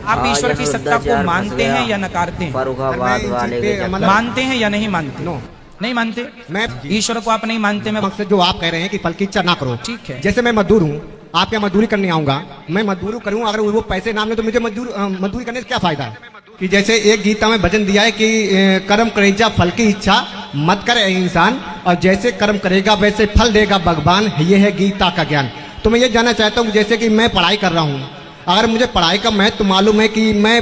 आप ईश्वर की सत्ता को मानते हैं या नकारते हैं? मानते हैं या नहीं मानते? नहीं मानते। मैं ईश्वर को आप नहीं मानते। मैं मकसद जो आप कह रहे हैं कि फल की इच्छा ना करो, ठीक है। जैसे मैं मजदूर हूँ, आपके मजदूरी करने आऊंगा, मैं मजदूरी करूँ, अगर वो पैसे ना मिले तो मुझे मजदूरी करने से क्या फायदा है? कि जैसे एक गीता में भजन दिया है कि कर्म करेजा फल की इच्छा मत करे इंसान, और जैसे कर्म करेगा वैसे फल देगा भगवान, ये है गीता का ज्ञान। तो मैं ये जानना चाहता हूँ, जैसे कि मैं पढ़ाई कर रहा हूँ, अगर मुझे पढ़ाई का महत्व मालूम है कि मैं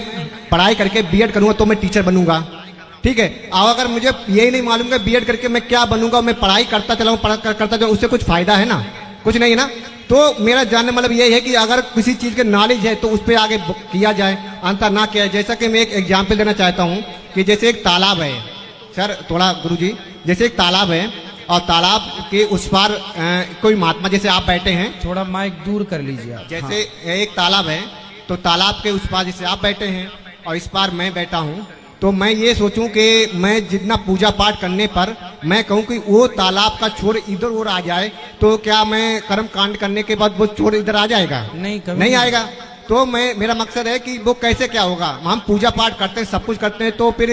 पढ़ाई करके बीएड करूँगा तो मैं टीचर बनूंगा, ठीक है। और अगर मुझे यही नहीं मालूम कि बीएड करके मैं क्या बनूंगा, मैं पढ़ाई करता चलाऊँ करता चलाऊँ, उससे कुछ फायदा है ना? कुछ नहीं ना। तो मेरा जानने मतलब ये है कि अगर किसी चीज़ के नॉलेज है तो उस पर आगे किया जाए, अंतर ना किया जाए। जैसा कि मैं एक एग्जाम्पल देना चाहता हूँ कि जैसे एक तालाब है सर, थोड़ा गुरुजी, जैसे एक तालाब है और तालाब के उस पार कोई महात्मा, जैसे आप बैठे हैं, थोड़ा माइक दूर कर लीजिए आप। जैसे एक तालाब है तो तालाब के उस पार जैसे आप बैठे हैं और इस पार मैं बैठा हूँ, तो मैं ये सोचूं कि मैं जितना पूजा पाठ करने पर मैं कहूं कि वो तालाब का छोर इधर उधर आ जाए, तो क्या मैं कर्म कांड करने के बाद वो छोर इधर आ जाएगा? नहीं, कभी नहीं आएगा। तो मेरा मकसद है कि वो कैसे क्या होगा, हम पूजा पाठ करते हैं, सब कुछ करते हैं, तो फिर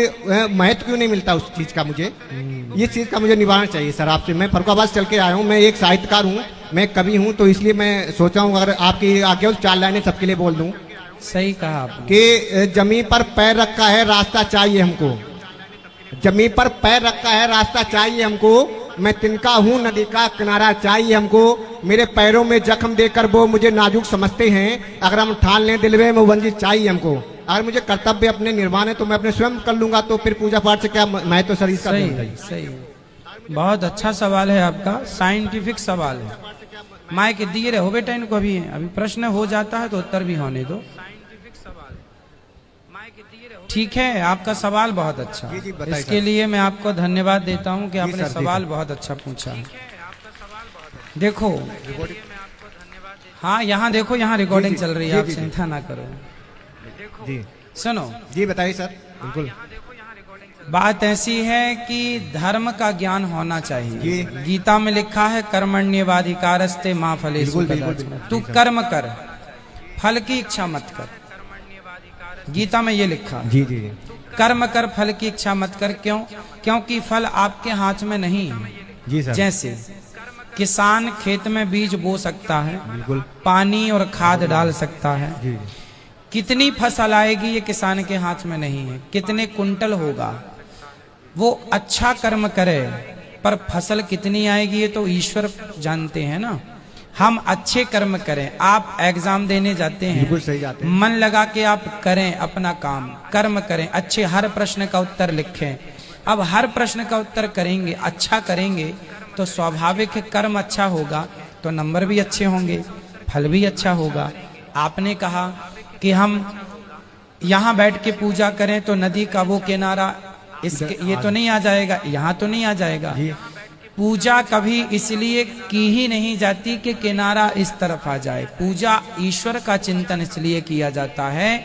महत्व क्यों नहीं मिलता उस चीज का? मुझे ये चीज का मुझे निवारण चाहिए सर आपसे। मैं फर्रुखाबाद चल के आया हूँ, मैं एक साहित्यकार हूँ, मैं कवि हूँ, तो इसलिए मैं सोचा हूँ अगर आपकी आज्ञा 4 लाइनें सबके लिए बोल दूं। सही कहा आपने कि जमीन पर पैर रखा है रास्ता चाहिए हमको, जमीन पर पैर रखा है रास्ता चाहिए हमको, मैं तिनका हूँ नदी का किनारा चाहिए हमको, मेरे पैरों में जख्म देकर वो मुझे नाजुक समझते हैं, अगर हम ठान लें दिल में वो वंजित चाहिए हमको। अगर मुझे कर्तव्य अपने निर्वाण है तो मैं अपने स्वयं कर लूंगा, तो फिर पूजा पाठ से क्या मैं तो शरीर का। सही। बहुत अच्छा सवाल है आपका, साइंटिफिक सवाल है। माइक दिए रहो बेटा इनको, अभी प्रश्न हो जाता है तो उत्तर भी होने दो। ठीक है, आपका सवाल बहुत अच्छा है, इसके लिए मैं आपको धन्यवाद देता हूं कि आपने सवाल बहुत अच्छा पूछा है। देखो, हाँ यहाँ देखो, यहाँ रिकॉर्डिंग चल रही है, आप चिंता ना करो। जी सुनो जी, बताइए सर। बिल्कुल। बात ऐसी है कि धर्म का ज्ञान होना चाहिए। गीता में लिखा है कर्मण्येवाधिकारस्ते मां फलेषु कदाचन, तू कर्म कर, फल की इच्छा मत कर। गीता में ये लिखा, जी जी, कर्म कर फल की इच्छा मत कर। क्यों? क्योंकि फल आपके हाथ में नहीं है। जी सर। जैसे किसान खेत में बीज बो सकता है, बिल्कुल, पानी और खाद डाल सकता है, जी। कितनी फसल आएगी ये किसान के हाथ में नहीं है, कितने कुंटल होगा, वो अच्छा कर्म करे, पर फसल कितनी आएगी ये तो ईश्वर जानते हैं ना। हम अच्छे कर्म करें। आप एग्जाम देने जाते हैं, बिल्कुल सही जाते हैं, मन लगा के आप करें अपना काम, कर्म करें, अच्छे हर प्रश्न का उत्तर लिखें। अब हर प्रश्न का उत्तर करेंगे, अच्छा करेंगे, तो स्वाभाविक है कर्म अच्छा होगा तो नंबर भी अच्छे होंगे, फल भी अच्छा होगा। आपने कहा कि हम यहाँ बैठ के पूजा करें तो नदी का वो किनारा इसके ये तो नहीं आ जाएगा, यहाँ तो नहीं आ जाएगा। पूजा कभी इसलिए की ही नहीं जाती कि किनारा इस तरफ आ जाए। पूजा ईश्वर का चिंतन इसलिए किया जाता है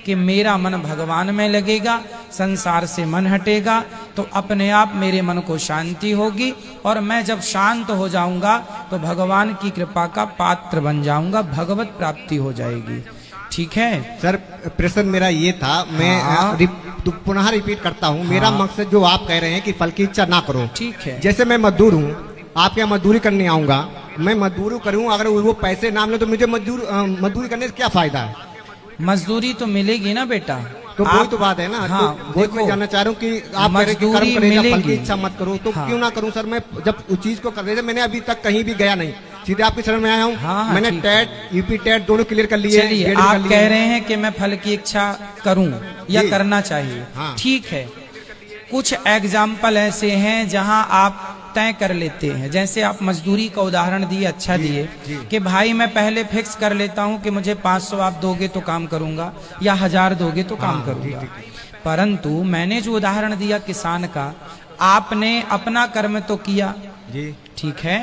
कि मेरा मन भगवान में लगेगा, संसार से मन हटेगा तो अपने आप मेरे मन को शांति होगी, और मैं जब शांत हो जाऊंगा तो भगवान की कृपा का पात्र बन जाऊंगा, भगवत प्राप्ति हो जाएगी। ठीक है सर, प्रश्न मेरा ये था, मैं पुनः रिपीट करता हूँ। मेरा मकसद जो आप कह रहे हैं कि फल की इच्छा ना करो, ठीक है। जैसे मैं मजदूर हूँ, आपके यहाँ मजदूरी करने आऊंगा, मैं मजदूरी करूँ, अगर वो पैसे ना मिले तो मुझे मजदूरी करने से क्या फायदा है? मजदूरी तो मिलेगी ना बेटा, तो वही तो बात है ना। हाँ, तो वही मैं जानना चाह रहा हूँ कि आप कर्म करेगा फल की इच्छा मत करो, तो क्यों ना करूँ सर? मैं जब उस चीज को कर रहे थे, मैंने अभी तक कहीं भी गया नहीं, सीधे आपके शरण में आया हूँ। मैंने टेट यूपी टेट दोनों क्लियर कर लिए। चलिए, आप कह रहे हैं कि मैं फल की इच्छा करूं या करना चाहिए, ठीक है। कुछ एग्जाम्पल ऐसे हैं जहां आप तय कर लेते हैं, जैसे आप मजदूरी का उदाहरण दिए, अच्छा दिए कि भाई मैं पहले फिक्स कर लेता हूं कि मुझे 500 आप दोगे तो काम करूंगा, या 1000 दोगे तो काम करूंगा। परंतु मैंने जो उदाहरण दिया किसान का, आपने अपना कर्म तो किया, ठीक है,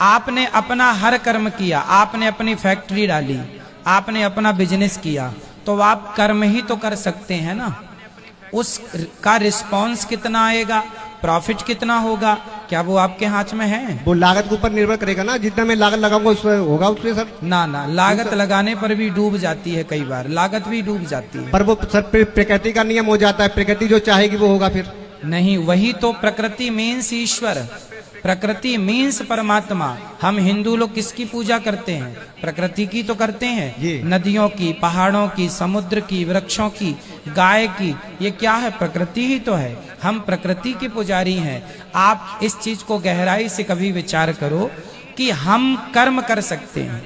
आपने अपना हर कर्म किया, आपने अपनी फैक्ट्री डाली, आपने अपना बिजनेस किया, तो आप कर्म ही तो कर सकते हैं ना। उसका रिस्पॉन्स कितना आएगा प्रॉफिट कितना होगा, क्या वो आपके हाथ में है? वो लागत के ऊपर निर्भर करेगा ना, जितना मैं लागत लगाऊंगा उसमें होगा उसमें सर। ना ना, लागत लगाने पर भी डूब जाती है, कई बार लागत भी डूब जाती है। पर वो सर प्रकृति का नियम हो जाता है, प्रकृति जो चाहेगी वो होगा फिर। नहीं, वही तो प्रकृति मीन्स ईश्वर, प्रकृति मीन्स परमात्मा। हम हिंदू लोग किसकी पूजा करते हैं? प्रकृति की तो करते जी। हैं, नदियों की, पहाड़ों की, समुद्र की, वृक्षों की, गाय की। ये क्या है? प्रकृति ही तो है। हम प्रकृति के पुजारी हैं। आप इस चीज को गहराई से कभी विचार करो कि हम कर्म कर सकते हैं,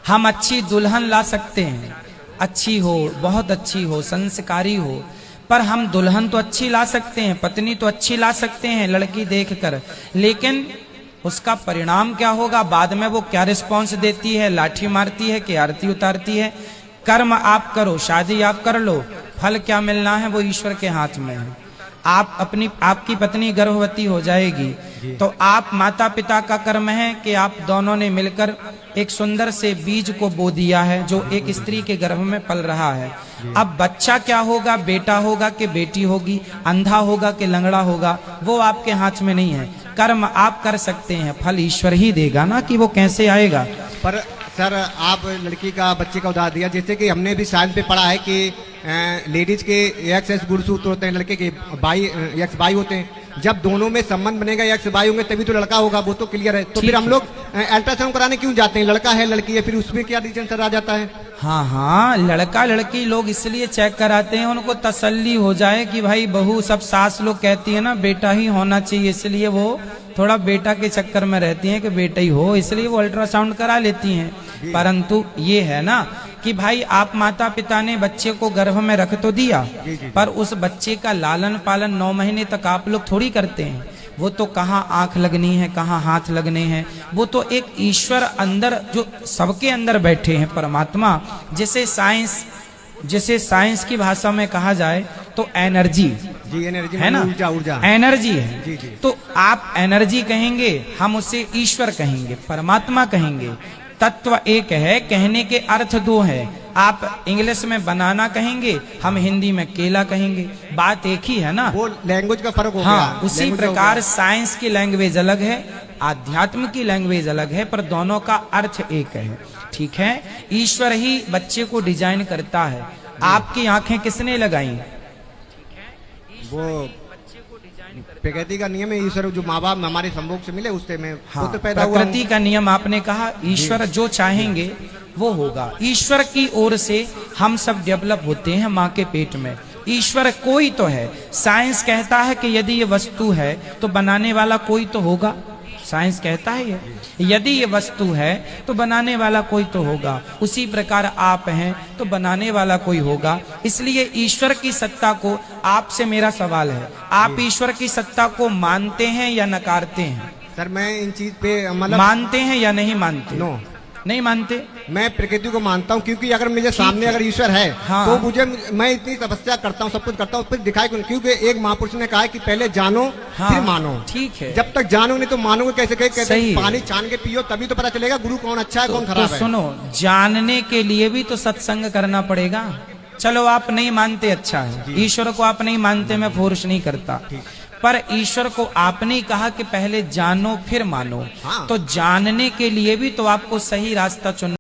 हम अच्छी दुल्हन ला सकते हैं, अच्छी हो, बहुत अच्छी हो, संस्कारी हो, पर हम दुल्हन तो अच्छी ला सकते हैं, पत्नी तो अच्छी ला सकते हैं लड़की देखकर, लेकिन उसका परिणाम क्या होगा? बाद में वो क्या रिस्पॉन्स देती है? लाठी मारती है कि आरती उतारती है? कर्म आप करो, शादी आप कर लो, फल क्या मिलना है वो ईश्वर के हाथ में है। आपकी पत्नी गर्भवती हो जाएगी तो आप माता पिता का कर्म है कि आप दोनों ने मिलकर एक सुंदर से बीज को बो दिया है जो एक स्त्री के गर्भ में पल रहा है। अब बच्चा क्या होगा? बेटा होगा कि बेटी होगी, अंधा होगा कि लंगड़ा होगा, वो आपके हाथ में नहीं है। कर्म आप कर सकते हैं, फल ईश्वर ही देगा ना, कि वो कैसे आएगा। पर सर आप लड़की का बच्चे का उदाहरण दिया, जैसे कि हमने भी साइंस पे पढ़ा है कि लेडीज के एक्स गुणसूत्र होते हैं, लड़के के एक्स वाई होते हैं। जब दोनों में संबंध बनेगा, एक्स वाई होंगे तभी तो लड़का होगा, वो तो क्लियर है। तो फिर हम लोग अल्ट्रासाउंड कराने क्यों जाते हैं? लड़का है लड़की है, फिर उसमें क्या रीजन सर आ जाता है? हाँ हाँ, लड़का लड़की लोग इसलिए चेक कराते हैं, उनको तसल्ली हो जाए कि भाई बहू, सब सास लोग कहती है ना बेटा ही होना चाहिए, इसलिए वो थोड़ा बेटा के चक्कर में रहती हैं कि बेटा ही हो, इसलिए वो अल्ट्रासाउंड करा लेती हैं। परंतु ये है ना कि भाई आप माता पिता ने बच्चे को गर्भ में रख तो दिया, पर उस बच्चे का लालन पालन 9 महीने तक आप लोग थोड़ी करते हैं। वो तो कहाँ आंख लगनी है, कहाँ हाथ लगने हैं, वो तो एक ईश्वर अंदर, जो सबके अंदर बैठे हैं, परमात्मा, जिसे साइंस की भाषा में कहा जाए तो एनर्जी जी, एनर्जी है ना, ऊर्जा एनर्जी है। जी, जी। तो आप एनर्जी कहेंगे, हम उसे ईश्वर कहेंगे, परमात्मा कहेंगे। तत्व एक है, कहने के अर्थ दो है। आप इंग्लिश में बनाना कहेंगे, हम हिंदी में केला कहेंगे, बात एक ही है ना। वो लैंग्वेज का फर्क हो गया। हाँ, उसी लैंग्वेज का हो प्रकार गया। साइंस की लैंग्वेज अलग है, आध्यात्म की लैंग्वेज अलग है, पर दोनों का अर्थ एक है। ठीक है, ईश्वर ही बच्चे को डिजाइन करता है। आपकी आंखें किसने लगाई? वो प्रकृति का नियम है, ईश्वर जो माँ बाप हमारे संभोग से मिले उससे में हाँ, पुत्र पैदा हुआ। प्रकृति का नियम आपने कहा, ईश्वर जो चाहेंगे वो होगा। ईश्वर की ओर से हम सब डेवलप होते हैं माँ के पेट में। ईश्वर कोई तो है। साइंस कहता है कि यदि ये वस्तु है तो बनाने वाला कोई तो होगा। साइंस कहता है ये, यदि ये वस्तु है तो बनाने वाला कोई तो होगा। उसी प्रकार आप हैं तो बनाने वाला कोई होगा। इसलिए ईश्वर की सत्ता को, आपसे मेरा सवाल है, आप ईश्वर की सत्ता को मानते हैं या नकारते हैं? सर मैं इन चीज पे मतलब मानते हैं या नहीं मानते? नो, नहीं मानते। मैं प्रकृति को मानता हूँ, क्योंकि अगर मुझे सामने अगर ईश्वर है हाँ। तो मुझे, मैं इतनी तपस्या करता हूँ, सब कुछ करता हूँ, फिर दिखाई क्योंकि एक महापुरुष ने कहा है कि पहले जानो हाँ, फिर मानो। ठीक है। जब तक जानो नहीं तो मानोगे कैसे? कहते सही हैं है। पानी छान के पियो तभी तो पता चलेगा गुरु कौन अच्छा है कौन तो खराब है। सुनो, जानने के लिए भी तो सत्संग करना पड़ेगा। चलो आप नहीं मानते, अच्छा है, ईश्वर को आप नहीं मानते, मैं फोर्स नहीं करता, पर ईश्वर को आपने कहा कि पहले जानो फिर मानो। हाँ। तो जानने के लिए भी तो आपको सही रास्ता चुनना